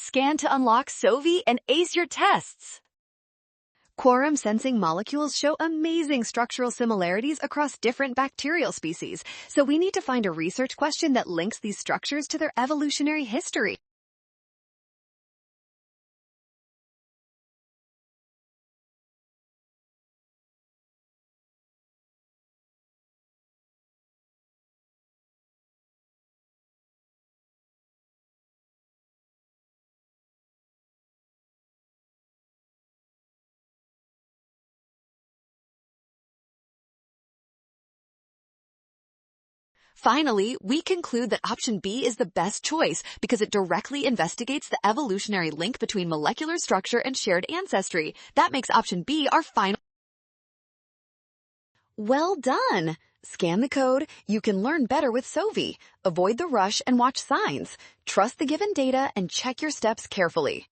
Scan to unlock SOVI and ace your tests. Quorum sensing molecules show amazing structural similarities across different bacterial species, so we need to find a research question that links these structures to their evolutionary history. Finally, we conclude that option B is the best choice because it directly investigates the evolutionary link between molecular structure and shared ancestry. That makes option B our final. Well done! Scan the code. You can learn better with SOVI. Avoid the rush and watch signs. Trust the given data and check your steps carefully.